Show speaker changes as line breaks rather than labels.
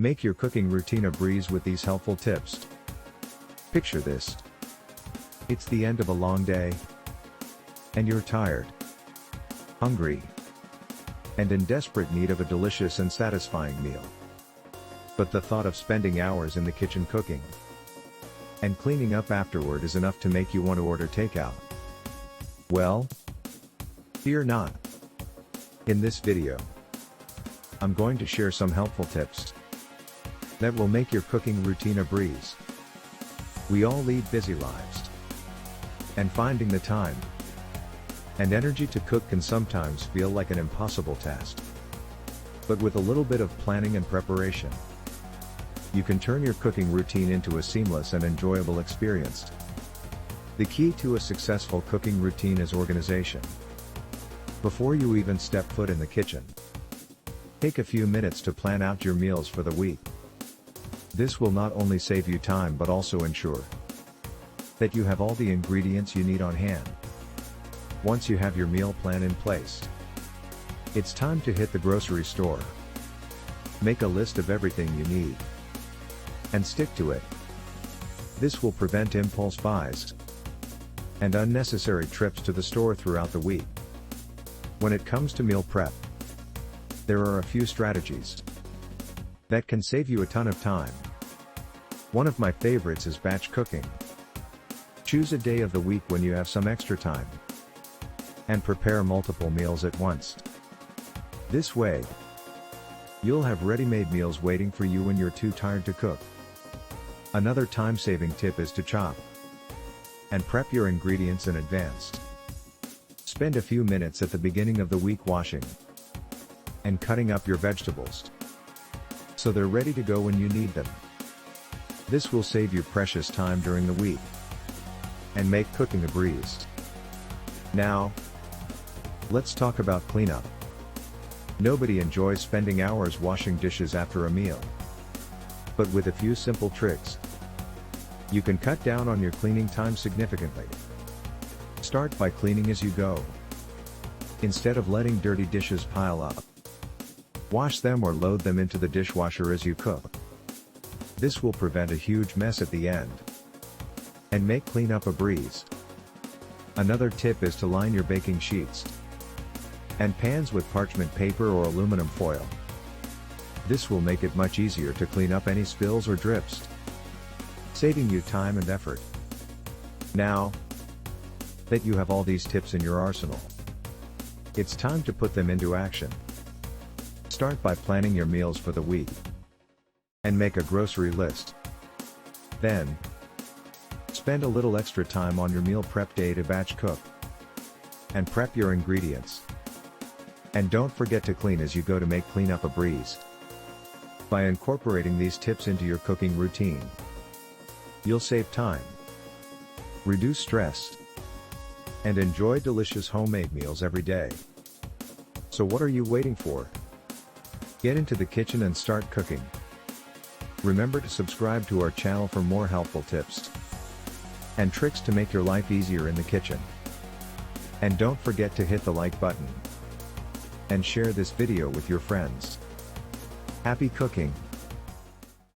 Make your cooking routine a breeze with these helpful tips. Picture this. It's the end of a long day, and you're tired, hungry, and in desperate need of a delicious and satisfying meal. But the thought of spending hours in the kitchen cooking and cleaning up afterward is enough to make you want to order takeout. Well, fear not. In this video, I'm going to share some helpful tips that will make your cooking routine a breeze. We all lead busy lives, and finding the time and energy to cook can sometimes feel like an impossible task. But with a little bit of planning and preparation, you can turn your cooking routine into a seamless and enjoyable experience. The key to a successful cooking routine is organization. Before you even step foot in the kitchen, take a few minutes to plan out your meals for the week. This will not only save you time but also ensure that you have all the ingredients you need on hand. Once you have your meal plan in place, it's time to hit the grocery store. Make a list of everything you need and stick to it. This will prevent impulse buys and unnecessary trips to the store throughout the week. When it comes to meal prep, there are a few strategies that can save you a ton of time. One of my favorites is batch cooking. Choose a day of the week when you have some extra time and prepare multiple meals at once. This way, you'll have ready-made meals waiting for you when you're too tired to cook. Another time-saving tip is to chop and prep your ingredients in advance. Spend a few minutes at the beginning of the week washing and cutting up your vegetables so they're ready to go when you need them. This will save you precious time during the week and make cooking a breeze. Now, let's talk about cleanup. Nobody enjoys spending hours washing dishes after a meal. But with a few simple tricks, you can cut down on your cleaning time significantly. Start by cleaning as you go. Instead of letting dirty dishes pile up, wash them or load them into the dishwasher as you cook. This will prevent a huge mess at the end and make cleanup a breeze. Another tip is to line your baking sheets and pans with parchment paper or aluminum foil. This will make it much easier to clean up any spills or drips, saving you time and effort. Now that you have all these tips in your arsenal, it's time to put them into action. Start by planning your meals for the week and make a grocery list. Then, spend a little extra time on your meal prep day to batch cook and prep your ingredients. And don't forget to clean as you go to make cleanup a breeze. By incorporating these tips into your cooking routine, you'll save time, reduce stress, and enjoy delicious homemade meals every day. So what are you waiting for? Get into the kitchen and start cooking. Remember to subscribe to our channel for more helpful tips and tricks to make your life easier in the kitchen. And don't forget to hit the like button and share this video with your friends. Happy cooking!